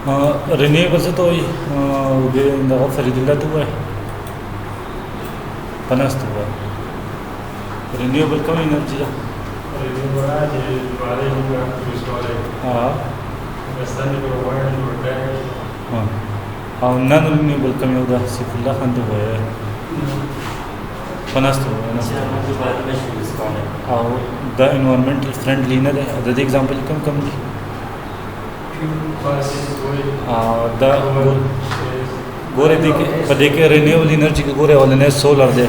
रिन्यूएबल से तो फरीदुल्ला तो हुआ है पनस्त हुआ रिन्यूएबल कम एनर्जी है। हाँ हाँ नॉन रिन्यूएबल कम होगा सिफुल्ला खान तो हुआ है पनस्त हुआ है और द इन्वायरमेंटल फ्रेंडली ना द एग्जांपल कम कम दी द गोरे देखे रिन्यूएबल एनर्जी के गोरे वाले ने सोलर दे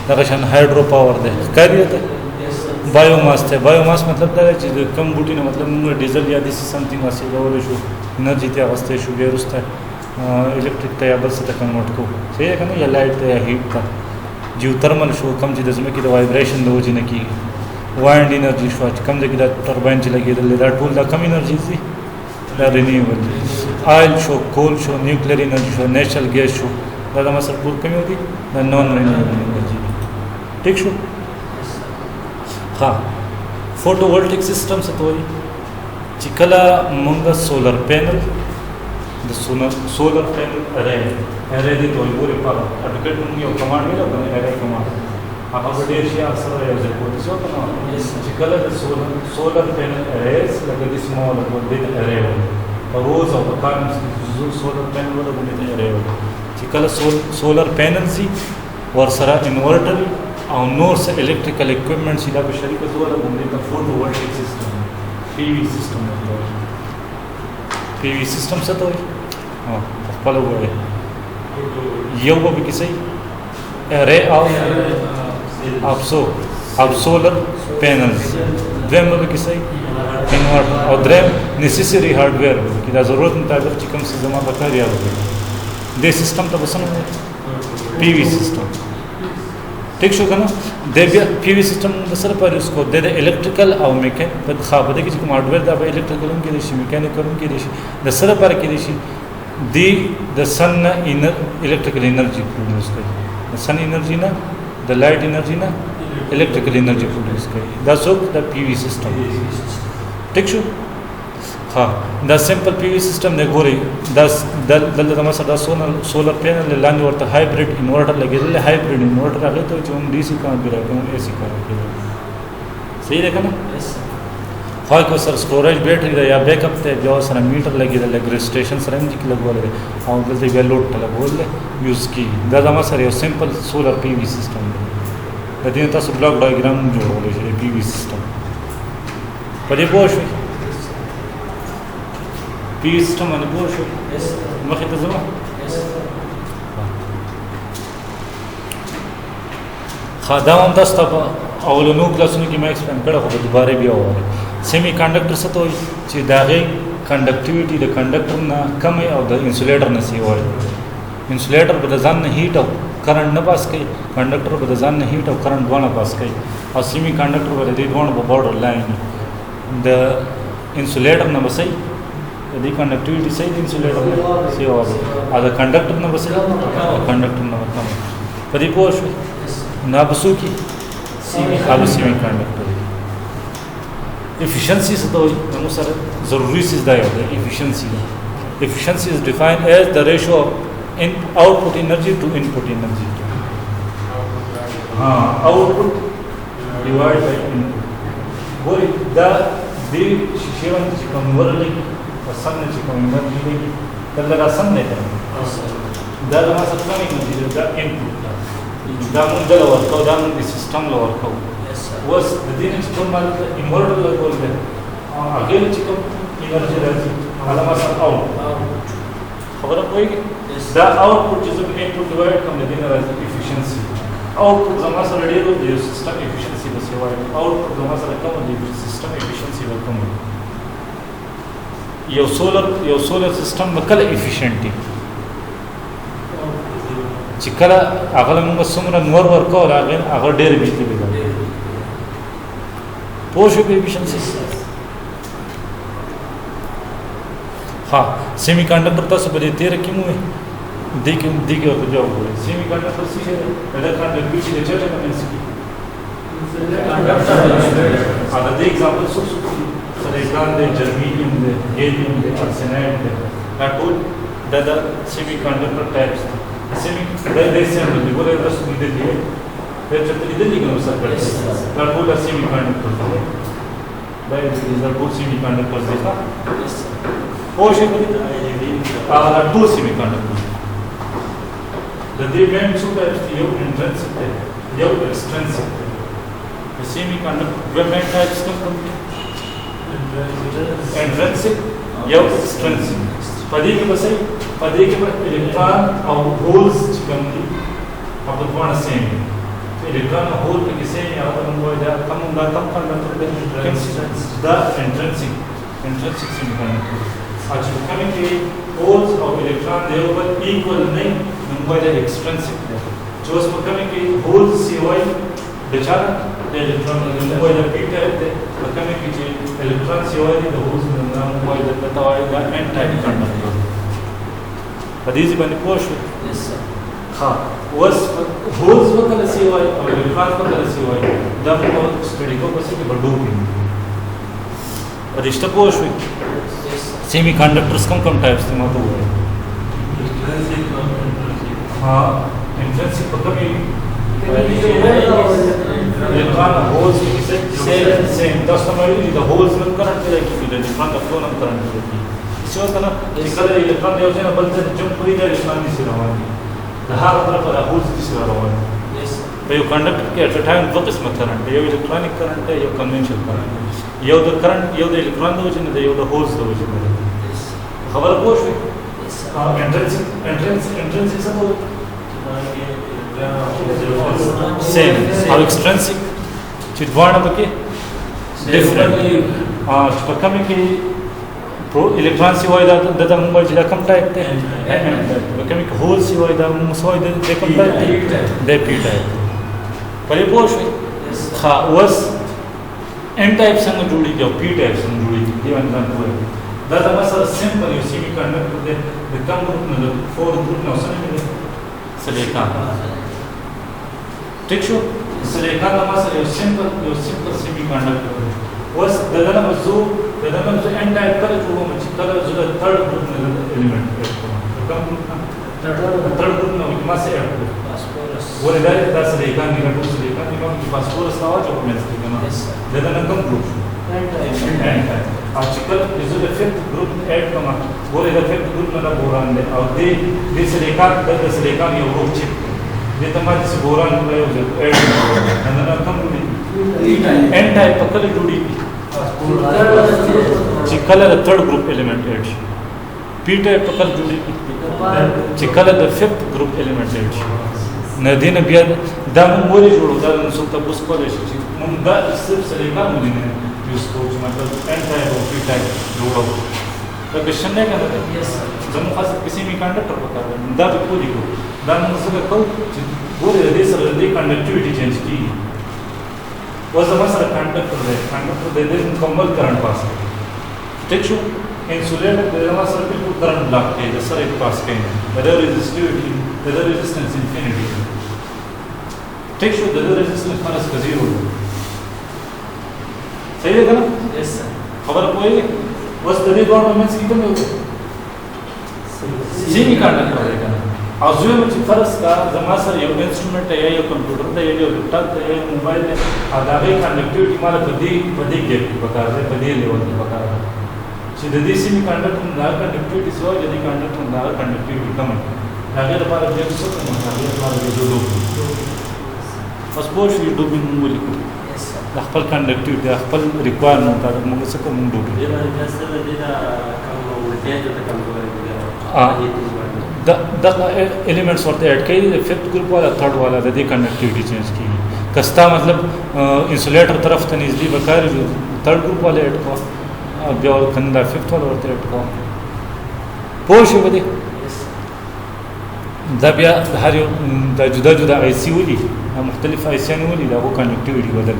दर्शन हाइड्रो पावर दे कह दिया था बायोमास थे बायोमास मतलब था चीज़ कम बूटी ने मतलब डीजल या दिस समथिंग वासी वाले शो एनर्जी त्या वास्ते शो गेरुस था इलेक्ट्रिक था या बस था कन्वर्ट को सही है ना या लाइट था या हीट था जो थर्मल शो कम चीज़ में कि वाइब्रेशन दो जी ने की वाइंड एनर्जी शो कम जगह टर्बाइन चला गया लेदा टूल दा कम एनर्जी थी रिन्यूएबल ऑयल शो कोल शो न्यूक्लियर एनर्जी शो नेचुरल गैस शो दादा मसल पूरी कमी होती नॉन रिन्यूएबल एनर्जी ठीक शो। हाँ फोटोवोल्टिक सिस्टम से तो चिकला मंगा सोलर पैनल द सोलर पैनल अरे दी तो पूरे पार एडुकेट मुंगे कमांड मिला बने अरे कमांड आप डेशिया अक्सर यूज करते हो तो ना चिकला द solar panel arrays like this small big array rows of the columns solar panel वाला बने अरे चिकला सोलर पैनल सी और सारा इन्वर्टर और नोर से इलेक्ट्रिकल इक्विपमेंट सीधा पे शरीक द्वारा बने का photovoltaic system PV system PV system से तो हाँ फॉलो हुआ है ये वो भी किसी अरे आप सोलर पैनल्स द्वेम भी किसी इन्वर्टर और द्वेम नेसेसरी हार्डवेयर की ज़रूरत मुताबिक चिकम से जमा बता दिया होगा दे सिस्टम तो बसन पीवी सिस्टम ठीक शो का ना दे पीवी सिस्टम दसर पर उसको दे इलेक्ट्रिकल और मैकेनिकल खाबदे की जो हार्डवेयर दा इलेक्ट्रिकल की देशी मैकेनिकल की देशी दसर पर की देशी दी द सन इलेक्ट्रिकल एनर्जी प्रोड्यूस करी द सन एनर्जी ना द लाइट एनर्जी ना इलेक्ट्रिकल एनर्जी प्रोड्यूस करी दैट्स द पीवी सिस्टम ठीक शो। हाँ द सिंपल पीवी सिस्टम ने गोरी सोलर पैनल लाने और हाइब्रिड इन्वर्टर लगे हाइब्रिड इन्वर्टर आ गए तो जो डीसी करंट भी रहते हैं एसी करंट भी सही देखा ना हाँ को सर स्टोरेज बैटरी या बैकअप थे जो सर मीटर लगी लगे रजिस्ट्रेशन सर एम जी की लगवा ले और गलती वे लोड तक बोल ले यूज़ की दादा सर ये सिंपल सोलर पीवी सिस्टम है तस ब्लॉक डायग्राम जोड़ो पीवी सिस्टम पर ये बहुत पीवी सिस्टम माने बोल शो मखे तो जमा खादा हम दस तब अवल नो क्लास की मैं एक्सप्लेन करा हो दोबारा भी और सेमी कंडक्टर से तो ची दागे कंडक्टिविटी द कंडक्टर ना कम है और द इंसुलेटर न सी और इंसुलेटर बदजान न हीट और करंट न पास कई कंडक्टर बदजान न हीट और करंट वाला पास कई और सेमी कंडक्टर वाले दे दोनों बॉर्डर लाइन द इंसुलेटर न बसई यदि कंडक्टिविटी सही इंसुलेटर से और आधा कंडक्टर न बस कंडक्टर न मतलब परिपोष ना बसू की अब सेमी कंडक्टर एफिशिएंसी से तो हम सर ज़रूरी चीज़ दाई होता है efficiency is defined as the ratio of in output energy to input energy हाँ आउटपुट डिवाइड बाय इनपुट वो द दी शिवन कन्वर्ट सामने चिकन एनर्जी देगी तब लगा सामने का दादा हमारा सबका नहीं मुझे दा इनपुट दा मुझे लो वर्क दा मुझे सिस्टम लो वर्क वो दिन स्टोर माल इन्वर्टर लो बोल दे आगे चिकन एनर्जी रहती वाला मसा आउट खबर कोई दा आउटपुट जिस इनपुट डिवाइड कम दिन रहती एफिशिएंसी आउटपुट जमा से रेडी हो जो सिस्टम एफिशिएंसी बस हुआ आउटपुट जमा से कम हो जो सिस्टम एफिशिएंसी कम हो यो सोलर सिस्टम कल एफिशिएंटी चिकला अगल मुंग सुमरा नोर वर्क और अगर डेर बिजली बिगा पोष एफिशिएंसी हाँ सेमी कंडक्टर तो सब तेरे क्यों है दिखे और जो सेमी कंडक्टर सी है इलेक्ट्रॉन बीच ले चले ना इसकी अगर देख एग्जांपल सिलिकॉन दे, जर्मेनियम दे, गैलियम दे, आर्सेनाइड they, that all the semiconductor types. They assemble. वो ले रस इधर लिए, फिर जब इधर लिए कौन सा करते हैं? That all the semiconductors. That is the all semiconductors देखा? वो शे बोली? that two semiconductors. The main two types ये intrinsic है, ये extrinsic है. The semiconductor main types कौन कौन? Intrinsic, ये extrinsic. पदी के बस इलेक्ट्रॉन और होल्स चिकमली अब तो कौन सेम है तो इलेक्ट्रॉन और होल के सेम है अब हम बोल जाए कम कंडक्टर द इंट्रिंसिक सेमीकंडक्टर आज कमिंग के होल्स और इलेक्ट्रॉन दे ओवर इक्वल नहीं हम बोल जाए एक्सट्रिंसिक जो उस कमिंग के होल्स सिवाय बेचारा द इलेक्ट्रॉन हम बोल जाए पीटर है तो कमिंग के इलेक्ट्रॉन सिवाय द होल्स हम बोल जाए बताओ द एन टाइप कंडक्टर हदीसी बने पोश हाँ वस होल्स वकल सिवाय और इलेक्ट्रॉन वकल सिवाय दम को स्टडी को बस के बड़ो भी अधिष्ट पोश सेमीकंडक्टर्स कम टाइप्स थे मतलब हाँ इंट्रिंसिक मतलब इलेक्ट्रॉन होल्स सेम दस्तमरी द होल्स में करंट के की इलेक्ट्रॉन का फ्लो में करंट की इसी वक्त ना कलर इलेक्ट्रॉन देवजे ना बलते जो पूरी तरह इलेक्ट्रॉन दिस रहा है हर तरफ का होल्स दिस रहा है तो ये कंडक्टर के एट टाइम दो किस्म करंट है ये इलेक्ट्रॉनिक करंट है ये कन्वेंशनल करंट है ये द करंट ये द इलेक्ट्रॉन देवजे ने ये द होल्स देवजे ने खबर पोश इंट्रिंसिक सब सेम और एक्सट्रिंसिक चित्वाण बके डिफरेंट पर कमी की प्रो इलेक्ट्रॉन से वायदा दता मोबाइल जिला कम टाइप थे कमी की होल से वायदा मुसवाई दे कम टाइप दे पी टाइप पर ये पोश हाँ वस एन टाइप संग जुड़ी जो पी टाइप संग जुड़ी ये अंदर पूरे दता मसला सिंपल यू सेमीकंडक्टर दे कम ग्रुप में फोर ग्रुप में उसने में सिलिकॉन ठीक शो सिलिकॉन का मसला यू सिंपल सेमीकंडक्टर वस ददना मजू एन टाइप का जो वो कलर जो थर्ड ग्रुप में एलिमेंट है कम ग्रुप ना थर्ड ग्रुप में मसे है फास्फोरस वो डायरेक्ट दा सिलिकॉन निकल सिलिकॉन निकल की फास्फोरस का जो में सिलिकॉन ददना कम ग्रुप एन टाइप आजकल जो फिफ्थ ग्रुप ऐड कमा वो फिफ्थ ग्रुप में बोरान दे और दे सिलिकॉन ये ग्रुप चिप ये तमाम से बोरान में हो जाए ऐड ददना कम एन टाइप कलर जुड़ी चिकलर third group element add P type कलर जुड़ी चिकलर द फिफ्थ ग्रुप एलिमेंट एड नदीन बिया दम मोरी जोड़ो दा सुल्ता बुस कॉलेज मुंगा सिर्फ सिलिकॉन मुझे यूज को मतलब एन टाइप और पी टाइप जोड़ो तो क्वेश्चन है क्या यस जब खास किसी में कंडक्टर बता रहे दा पूरी को दम से को पूरे दे सर दे कंडक्टिविटी चेंज की was a master conductor there is मुकम्मल करंट पास है ठीक show insulator there is master बिल्कुल करंट ब्लॉक है जैसा एक पास के whether resistance infinity ठीक शो the resistance माइनस का 0 सही है ना यस सर खबर कोई was the गवर्नमेंट्स कितने होते सेमीकंडक्टर है और जो में फर्क का जमा सर ये इंस्ट्रूमेंट है या कंप्यूटर है या लैपटॉप है या मोबाइल है आधार कनेक्टिविटी माला बदी गेट बता रहे बदी लेवल की बता रहे सीधे सेमीकंडक्टर ना कनेक्टिविटी से यदि कंडक्टर ना कनेक्टिविटी कम है अगर हमारा जो सब हमारा जो दो बस बोश ये दो भी मूल को अखपल कनेक्टिविटी अखपल रिक्वायरमेंट का मुझे से को मुंडो ये वाला जैसे देना कम वोल्टेज तो कम द एलिमेंट्स होते हैं कई फिफ्थ ग्रुप वाला थर्ड वाला दे कनेक्टिविटी चेंज की कस्ता मतलब इंसुलेटर तरफ तनीजली बकार जो थर्ड ग्रुप वाले ऐड को अब जो कंदा फिफ्थ वाला होते ऐड को पोश बदे जब या हर जुदा जुदा आईसी वाली मुख्तलिफ आईसी वाली वो कनेक्टिविटी बदल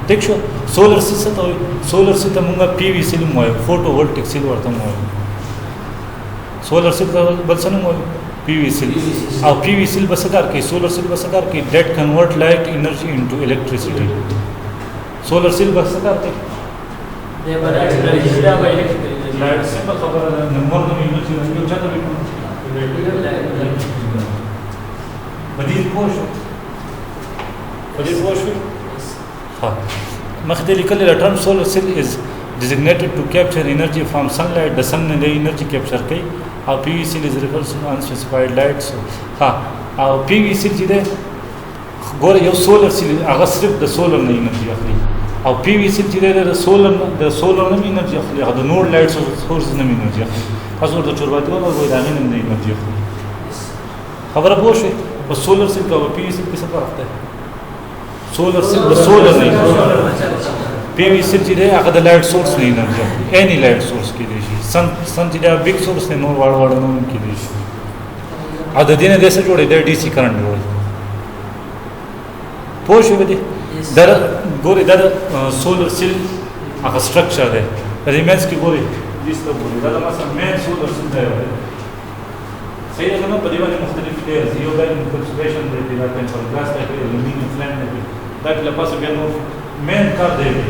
ठीक शो सोलर सिस्टम मुंगा पीवी सिल मोय फोटो वोल्टिक सिल वर्तम मोय सोलर सेल बस न पीवी सेल और पीवी सेल बसकार के सोलर सेल बसकार के that convert light energy into electricity solar cell बसकार के लाइट सिंपल खबर है नंबर तो मिल चुका है जो चाहता है بديل بوش हाँ مختلف كل term solar cell is designated to capture energy from sunlight the sun ने energy capture की और PV cell is refers to unspecified light so हाँ और PV cell जिधे गोरे यो solar cell अगर सिर्फ the solar ने energy अखली और PV cell जिधे the solar ने energy अखली और the node light source ने energy अखली असर तो चुरबाती वाला वो इधर में energy अखली खबर बोश है बस सोलर सेल का पीवी सेल किस पर रखता है सोलर सेल सोलर नहीं पीवी सेल जिधे अगर लाइट सोर्स नहीं एनर्जी एनी लाइट सोर्स की देशी सन जिधे बिग सोर्स ने नो वाड़ नो की देशी आधा दिन जैसे जोड़े दर डीसी करंट जोड़े पोश है बदे दर गोरे दर सोलर सेल अगर स्ट्रक्चर है रिमेंस की गोरे जिस तरह बोले दर मसल मेन सोलर सेल है सही है ना परिवार मुख्तलिफ लेयर्स ये होगा इंसुलेशन देते रहते हैं और ग्लास टाइप के एल्युमिनियम फ्लैम में ताकि लंबा से गन मेन कर देंगे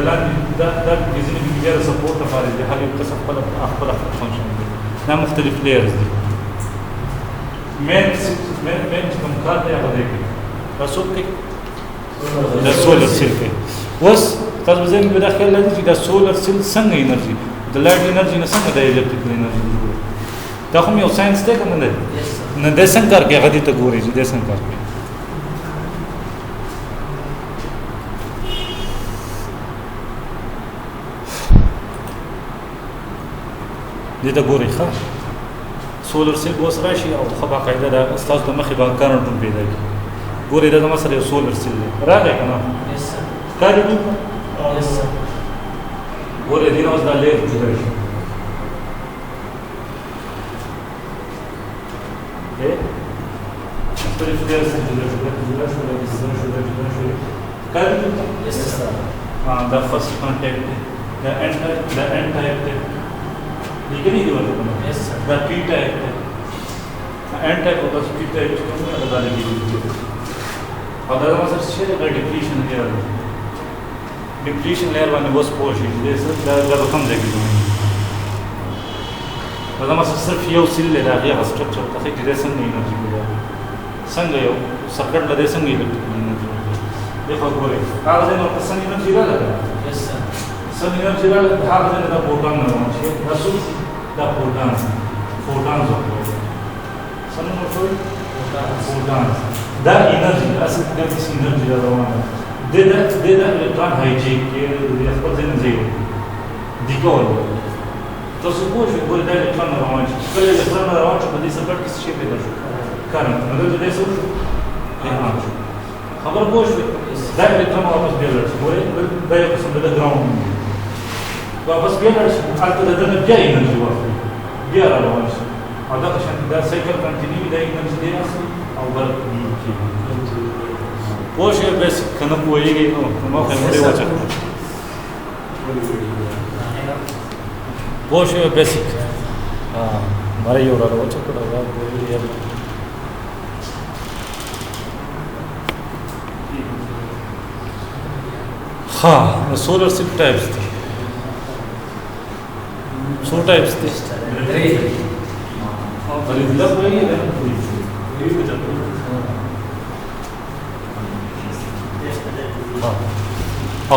दा बिजली की वजह से सपोर्ट कर रहे हैं हाल का सब पर अखबार फंक्शन ना मुख्तलिफ लेयर्स दी मेन कम कर दे आप देखें रसूल के द सोलर सेल के बस तब जैसे में दाखिल लगी कि द सोलर सेल संग एनर्जी द लाइट एनर्जी ने संग the electrical energy دا خو یو ساينس دی کوم نه نه د څنګه کې غدي ته ګوري چې د څنګه کې دې ته ګوري ښه سولر سیل اوس راشي او خو باقاعده د استاد د مخې باندې کارنټ پیدا کی ګوري دا مثلا یو سولر سیل راغی کنه کاری دی ګوري دې اوس دا لیر جوړ شي Periferias the first contact, the end type, the P type, the end type of the P type, other ones are still a depletion layer. Depletion layer when it was portion, this is the comes again. هذا ما صار فيه وسيلة لهذه الستركتشر تخيل جدا سنگ energy كده سنگ يو سكر لده سنگ energy देखो बोले هذا زين وقت سنگ energy لا لا سنگ energy لا هذا زين ده بوتان نرمون شيء رسول ده بوتان زوجة سنگ نرمون بوتان ده energy أصل ده بس energy ده روان ده electron hijack كده ده أصلا زين زيه ديكول तो सुबह से बोल रहा है इलेक्ट्रॉन रोमांच कल इलेक्ट्रॉन रोमांच बड़ी सब्र किस शेप में दर्शक कारण अगर जो देश हाँ खबर बोझ दा इलेक्ट्रॉन वापस बेलर्स बोले दा ये पसंद है ग्राउंड वापस बेलर्स आज तो दर्जन क्या एनर्जी वापस क्या रोमांच आधा कशन दा साइकिल कंटिन्यू दा एनर्जी दे रहा है और बर बोझ ये बेसिक कनक वही गई हो मौके में वाचा बोश बेसिक हमारे ये और वो चक्कर होगा बोलिए हाँ सोलर सेल टाइप्स थे सो टाइप्स थे हाँ बड़ी दिला कोई है हाँ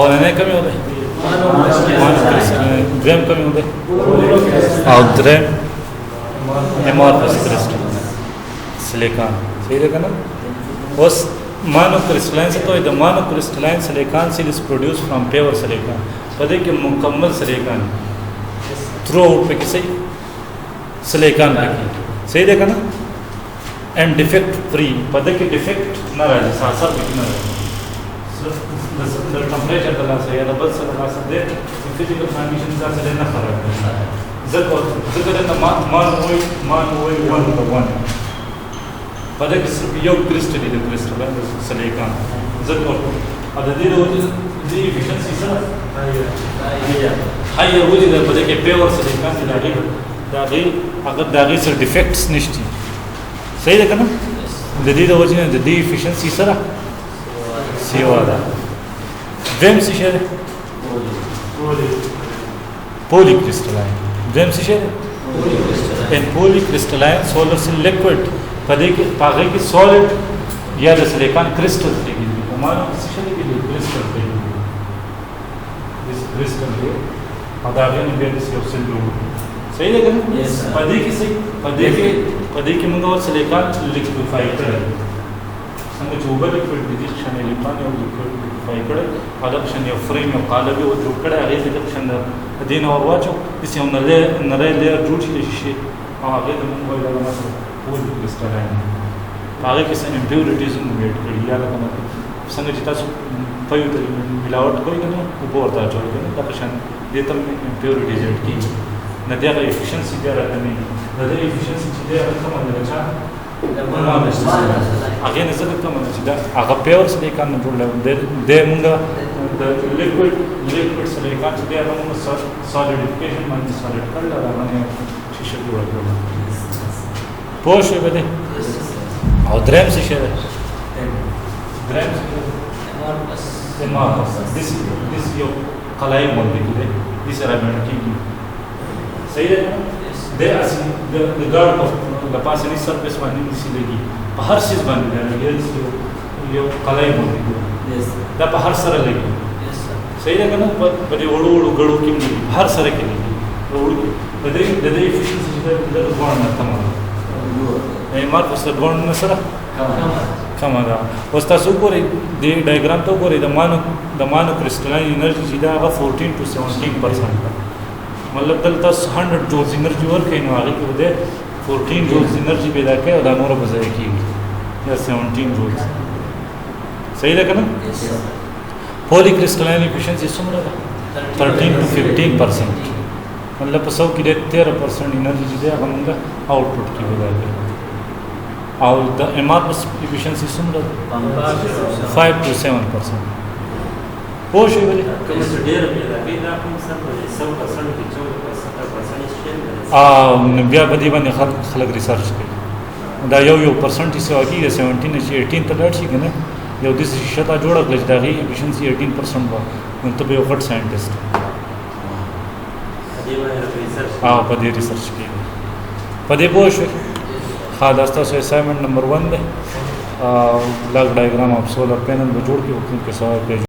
और इन्हें कमी होता है ग्रेम कमी होते और ग्रेम एमॉर्फस क्रिस्टल सिलिकॉन सही रहेगा ना उस मानो क्रिस्टलाइन से तो the monocrystalline silicon cell is produce from pure silicon पता कि मुकम्मल सिलिकॉन थ्रू आउट पे किसी सिलिकॉन पे की सही रहेगा ना एंड डिफेक्ट फ्री पता कि डिफेक्ट ना रहे साथ साथ ना रहे the temperature the last year the bus the last day the physical conditions are still not correct zero the man one the one पता कि सिर्फ योग क्रिस्टल है क्रिस्टल है सिलिकॉन zero अब the efficiency सर हाई वो जो पता कि प्योर सिलिकॉन दागी अगर दागी से डिफेक्ट्स निश्चित सही है ना the efficiency सर सीवा دویم څه شی دی پولی کرسټلاین دویم څه شی دی ان پولی کرسټلاین سولر سیل لیکوډ په دې کې هغه کې سولید یا د سلیکان کرسټل دی په معنا څه شی دی کرسټل دی کرسټل دی او دا غوښنه به د یو سیل جوړ صحیح ده کنه په دې کې موږ ور سلیکان لیکوفای کړل څنګه چې وبل لیکوډ دي چې نه لیکان او لیکوډ لیکوفای کړل هغه شان یو فریم او قالب او جوړ کړل هغه دې شان د دین اور واچو چې یو نه لري جوړ شي او هغه د موږ ویل مثلا پول کرسټلاین هغه کې څه امپیورټیز موږ کړی یا لکه څنګه چې تاسو په یو ډول ملاوټ کوئ کنه او په ورته اچوي کنه دا شان دې تم امپیورټیز کیږي نه دا افیشنسي دی راځي نه دا افیشنسي چې دی راځي کومه ده چې هغه نه څه کومه چې دا هغه پیور سره کار نه جوړل د موږ د لیکوډ سره کار چې دی هغه موږ سالیډیفیکیشن باندې سالیډ کړل دا باندې شیشه جوړ کړل پوه شئ به او دریم څه شي دریم this یو قلای باندې دی دې سره باندې کیږي صحیح ده د ګارد اف د پاسنی سرفیس باندې نشي لګي په هر څه باندې لګي یو قلای باندې دا په هر سره لګي صحیح ده کنه په دې وړو غړو کې هر سره کې لګي وړو د دې افیشنسي د ځوان نه تمام ایمار په څه نه سره کما ده اوس تاسو ګورئ د ډایګرام ته ګورئ د مانو کرسټلاین انرژي چې دا 14 to 17% ده مطلب دلته 100 جولز انرژي ورکړي نو هغه کې ده 14 جولز انرژي پیدا کوي او دا نور به ځای کیږي یا 17 جولز صحیح ده کنه پولی کرسټلاین افیشنسي څومره ده 13 to 15% مطلب په 100 کې 13% انرژي چې ده هغه موږ آوټپوټ کې پیدا کوي او د امارس افیشنسي څومره 5 to 7% پوه شئ ولې کوم څه ډېر پیدا کوي دا کوم څه 100% کې 14% بیا په دې باندې خلک ریسرچ کوي دا یو پرسنټ یې سواګي 17 چې 18 ته لاړ شي کنه یو د شتا جوړه کړل دا غي افیشنسي 18% و نو ته یو غټ ساينټیسټ په دې ریسرچ کوي په دې پوه شئ خاصه اسایمنٹ نمبر 1 ده لاګ ډایګرام اف سولر پینل به جوړ کې او کوم کې سوال